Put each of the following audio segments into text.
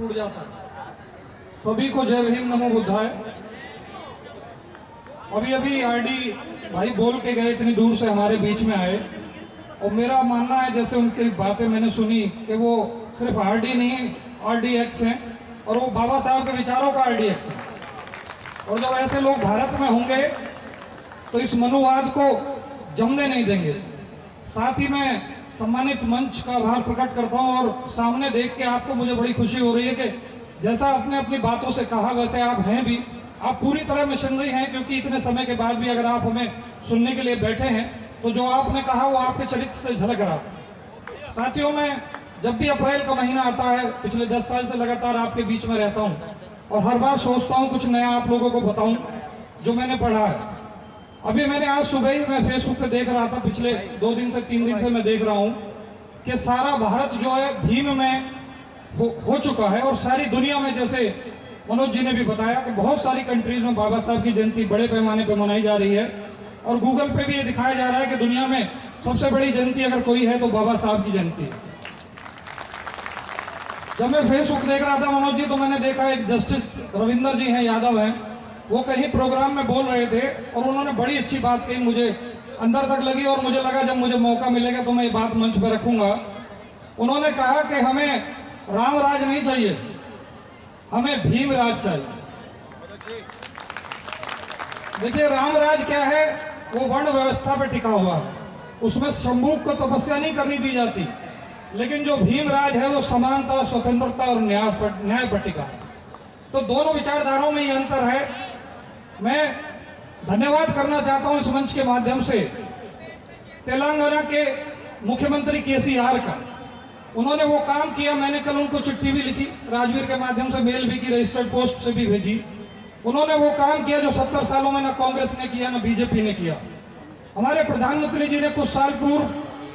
टूट जाता है। सभी को जय भीम, नमो बुद्धाय। अभी अभी आरडी भाई बोल के गए, इतनी दूर से हमारे बीच में आए, और मेरा मानना है जैसे उनकी बातें मैंने सुनी कि वो सिर्फ आरडी नहीं आरडीएक्स हैं, और वो बाबा साहब के विचारों का आरडीएक्स है। और जब ऐसे लोग भारत में होंगे तो इस मनुवाद को जमने नहीं देंगे। साथ ही मैं सम्मानित मंच का आभार प्रकट करता हूं, और सामने देख के आपको मुझे बड़ी खुशी हो रही है कि जैसा आपने अपनी बातों से कहा वैसे आप हैं भी, आप पूरी तरह मिशनरी हैं, क्योंकि इतने समय के बाद भी अगर आप हमें सुनने के लिए बैठे हैं तो जो आपने कहा वो आपके चरित्र से झलक रहा। साथियों, मैं जब भी अप्रैल का महीना आता है, पिछले 10 साल से लगातार आपके बीच में रहता हूं, और हर बार सोचता हूं कुछ नया आप लोगों को बताऊं जो मैंने पढ़ा है। अभी मैंने आज सुबह ही मैं फेसबुक पे देख रहा था, पिछले 2 दिन से 3 दिन से मैं देख रहा हूं कि सारा भारत जो है भीम में हो चुका है, और सारी दुनिया में, जैसे मनोज जी ने भी बताया कि बहुत सारी कंट्रीज में बाबा साहब की जयंती बड़े पैमाने पर मनाई जा रही है, और गूगल पे भी ये दिखाया जा रहा है कि दुनिया में सबसे बड़ी जयंती अगर कोई है तो बाबा साहब की जयंती है। जब मैं फेसबुक देख रहा था मनोज जी, तो मैंने देखा एक जस्टिस रविंदर जी हैं, यादव हैं, वो कहीं प्रोग्राम में बोल रहे थे, और उन्होंने बड़ी अच्छी बात कही, मुझे अंदर तक लगी, और मुझे लगा जब मुझे मौका मिलेगा तो मैं ये बात मंच पर रखूंगा। उन्होंने कहा कि हमें राम राज नहीं चाहिए, हमें भीम राज चाहिए। देखिए, राम राज क्या है? वो वर्ण व्यवस्था पर टिका हुआ है, उसमें शंभूक को तपस्या नहीं करनी दी जाती, लेकिन जो भीम राज है वो समानता, स्वतंत्रता और न्याय पर टिका है। तो दोनों विचारधाराओं में ये अंतर है। मैं धन्यवाद करना चाहता हूं इस मंच के माध्यम से तेलंगाना के मुख्यमंत्री केसीआर का। उन्होंने वो काम किया, मैंने कल उनको चिट्ठी भी लिखी, राजवीर के माध्यम से मेल भी की, रजिस्टर्ड पोस्ट से भी भेजी। उन्होंने वो काम किया जो 70 सालों में ना कांग्रेस ने किया ना बीजेपी ने किया। हमारे प्रधानमंत्री जी ने कुछ साल पूर्व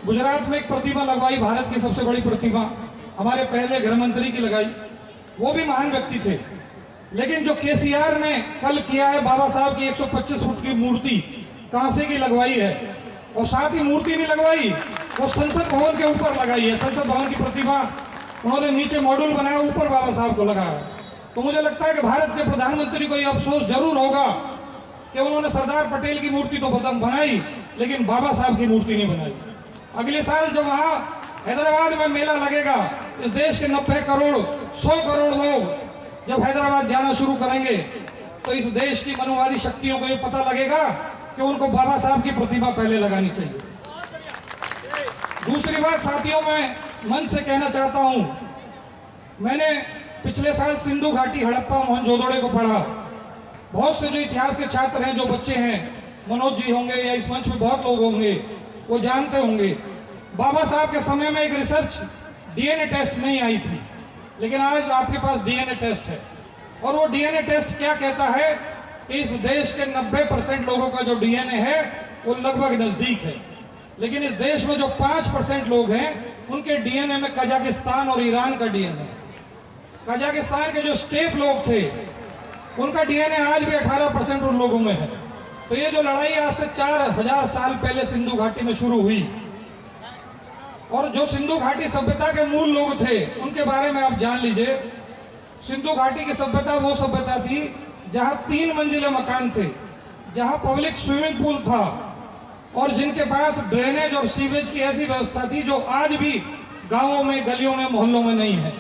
गुजरात में एक प्रतिमा लगवाई, भारत की सबसे बड़ी प्रतिमा, हमारे पहले गृह मंत्री की लगाई, वो भी महान व्यक्ति थे। लेकिन जो केसीआर ने कल किया है, बाबा साहब की 125 फुट की मूर्ति कांसे की लगवाई है, और साथ ही मूर्ति नहीं लगवाई, वो संसद भवन के ऊपर लगाई है। संसद भवन की प्रतिमा उन्होंने नीचे मॉड्यूल बनाया, ऊपर बाबा साहब को लगाया। तो मुझे लगता है कि भारत के प्रधानमंत्री को यह अफसोस जरूर होगा कि उन्होंने सरदार पटेल की मूर्ति तो बनाई, लेकिन बाबा साहब की मूर्ति नहीं बनाई। अगले साल जब वहां हैदराबाद में मेला लगेगा, इस देश के 90 करोड़ 100 करोड़ लोग जब हैदराबाद जाना शुरू करेंगे, तो इस देश की मनुवादी शक्तियों को ये पता लगेगा कि उनको बाबा साहब की प्रतिमा पहले लगानी चाहिए। दूसरी बात साथियों, मैं मन से कहना चाहता हूं, मैंने पिछले साल सिंधु घाटी, हड़प्पा, मोहनजोदड़ो को पढ़ा। बहुत से जो इतिहास के छात्र हैं, जो बच्चे हैं, मनोज जी होंगे या इस मंच में बहुत लोग होंगे, वो जानते होंगे बाबा साहब के समय में एक रिसर्च डीएनए टेस्ट नहीं आई थी, लेकिन आज आपके पास डीएनए टेस्ट है। और वो डीएनए टेस्ट क्या कहता है कि इस देश के 90% लोगों का जो डीएनए है वो लगभग नजदीक है, लेकिन इस देश में जो 5% लोग हैं उनके डीएनए में कजाकिस्तान और ईरान का डीएनए है। कजाकिस्तान के जो स्टेप लोग थे उनका डीएनए आज भी 18% उन लोगों में है। तो ये जो लड़ाई आज से 4000 साल पहले सिंधु घाटी में शुरू हुई, और जो सिंधु घाटी सभ्यता के मूल लोग थे उनके बारे में आप जान लीजिए। सिंधु घाटी की सभ्यता वो सभ्यता थी जहां 3 मंजिले मकान थे, जहां पब्लिक स्विमिंग पूल था, और जिनके पास ड्रेनेज और सीवेज की ऐसी व्यवस्था थी जो आज भी गांवों में, गलियों में, मोहल्लों में नहीं है।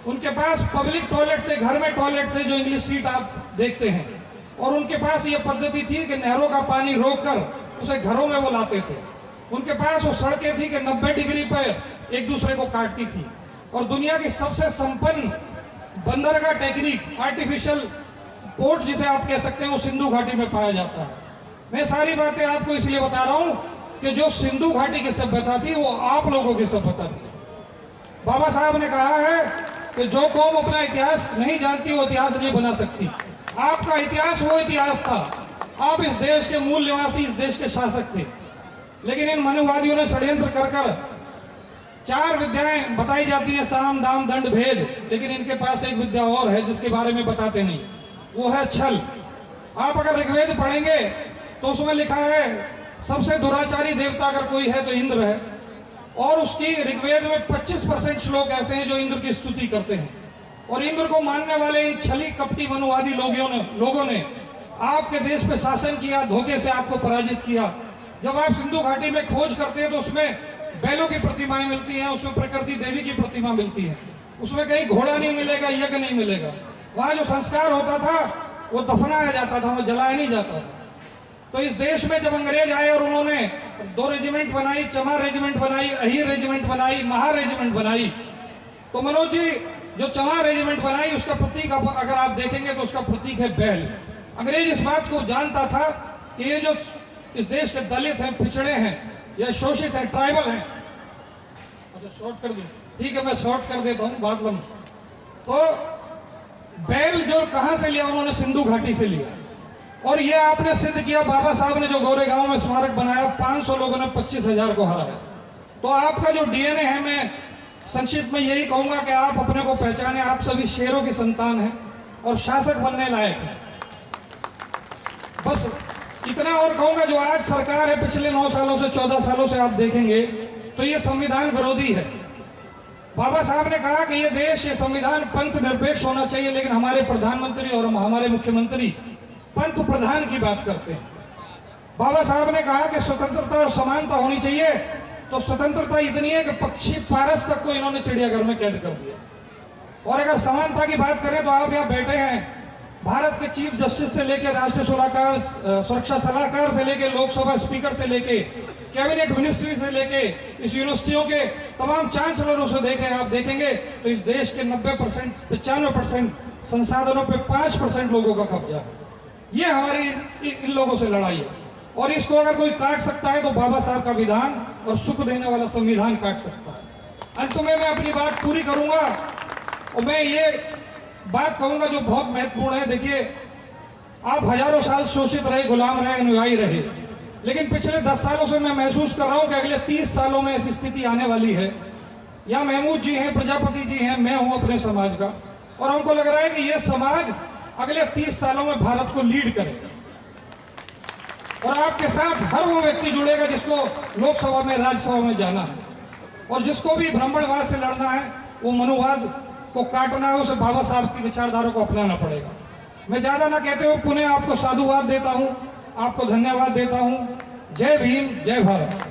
उनके पास पब्लिक टॉयलेट थे, घर में टॉयलेट थे जो इंग्लिश सीट आप देखते हैं, और उनके पास ये पद्धति थी कि नहरों का पानी रोककर उसे घरों में वो लाते थे। उनके पास वो सड़कें थी कि 90 डिग्री पर एक दूसरे को काटती थी, और दुनिया की सबसे संपन्न बंदरगाह टेक्निक, आर्टिफिशियल पोर्ट जिसे आप कह सकते हैं, वो सिंधु घाटी में पाया जाता है। मैं सारी बातें आपको इसलिए बता रहा हूं कि जो सिंधु घाटी की सभ्यता थी वो आप लोगों की सभ्यता थी। बाबा साहब ने कहा है कि जो कौम अपना इतिहास नहीं जानती वो इतिहास नहीं बना सकती। आपका इतिहास वो इतिहास था, आप इस देश के मूल निवासी, इस देश के शासक थे। लेकिन इन मनुवादियों ने षड्यंत्र कर 4 विद्याएं बताई जाती हैं, साम, दाम, दंड, भेद, लेकिन इनके पास एक विद्या और है जिसके बारे में बताते नहीं, वो है छल। आप अगर ऋग्वेद पढ़ेंगे तो उसमें लिखा है सबसे दुराचारी देवता अगर कोई है तो इंद्र है, और उसकी ऋग्वेद में 25% श्लोक ऐसे हैं जो इंद्र की स्तुति करते हैं। और इंद्र को मानने वाले इन छली कपटी मनुवादी लोगों ने आपके देश पे शासन किया, धोखे से आपको पराजित किया। जब आप सिंधु घाटी में खोज करते हैं तो उसमें बैलों की प्रतिमाएं मिलती हैं, उसमें प्रकृति देवी की प्रतिमा मिलती है, उसमें कहीं घोड़ा नहीं मिलेगा, यज्ञ नहीं मिलेगा। वहां जो संस्कार होता था वो दफनाया जाता था, वो जलाया नहीं जाता था। तो इस देश में जब अंग्रेज आए और उन्होंने 2 रेजिमेंट बनाई, चमार रेजिमेंट बनाई, अहीर रेजिमेंट बनाई, महा रेजिमेंट बनाई, तो मनोज जी जो चमार रेजिमेंट बनाई उसका प्रतीक अगर आप देखेंगे तो उसका प्रतीक है बैल। अंग्रेज इस बात को जानता था कि ये जो इस देश के दलित हैं, पिछड़े हैं या शोषित हैं, ट्राइबल हैं। अच्छा शॉर्ट कर दूं? ठीक है, मैं शॉर्ट कर देता हूं, बात लंबी। तो बैल जो कहां से लिया? उन्होंने सिंधु घाटी से लिया। और ये आपने सिद्ध किया, बाबा साहब ने जो गोरेगांव में स्मारक बनाया, 500 लोगों ने 25,000 को हराया। तो आपका जो डीएनए है, मैं संक्षिप्त में यही कहूंगा कि आप अपने को पहचाने, आप सभी शेरों की संतान हैं और शासक बनने लायक हैं। बस इतना और कहूंगा, जो आज सरकार है पिछले 9 सालों से 14 सालों से आप देखेंगे तो ये संविधान विरोधी है। बाबा साहब ने कहा कि ये देश, ये संविधान पंथ निरपेक्ष होना चाहिए, लेकिन हमारे प्रधानमंत्री और हमारे मुख्यमंत्री पंथ प्रधान की बात करते हैं। बाबा साहब ने कहा कि स्वतंत्रता और समानता होनी चाहिए, तो स्वतंत्रता इतनी है कि पक्षी पारस तक को इन्होंने चिड़ियाघर में कैद कर दिया। और अगर समानता की बात करें तो आप यहाँ बैठे हैं, भारत के चीफ जस्टिस से लेकर राष्ट्रीय सुरक्षा सलाहकार से लेकर लोकसभा स्पीकर से लेके कैबिनेट मिनिस्ट्री से लेके इस यूनिवर्सिटियों के तमाम चांसलरों से आप देखेंगे तो इस देश के 90% 95% संसाधनों पे 5% लोगों का कब्जा है। ये हमारी इन लोगों से लड़ाई है, और इसको अगर कोई काट सकता है तो बाबा साहब का विधान और सुख देने वाला संविधान काट सकता है। अंत में मैं अपनी बात पूरी करूंगा और मैं ये बात कहूंगा जो बहुत महत्वपूर्ण है। देखिए, आप हजारों साल शोषित रहे, गुलाम रहे, अनुयायी रहे, लेकिन पिछले 10 सालों से मैं महसूस कर रहा हूं कि अगले 30 सालों में ऐसी स्थिति आने वाली है। या महमूद जी हैं, प्रजापति जी हैं, मैं हूं अपने समाज का, और हमको लग रहा है कि यह समाज अगले 30 सालों में भारत को लीड करेगा। और आपके साथ हर वो व्यक्ति जुड़ेगा जिसको लोकसभा में, राज्यसभा में जाना है, और जिसको भी ब्राह्मणवाद से लड़ना है, वो मनुवाद को काटना है, उसे बाबा साहब की विचारधारा को अपनाना पड़ेगा। मैं ज्यादा ना कहते हुए पुनः आपको साधुवाद देता हूं, आपको धन्यवाद देता हूं। जय भीम, जय भारत।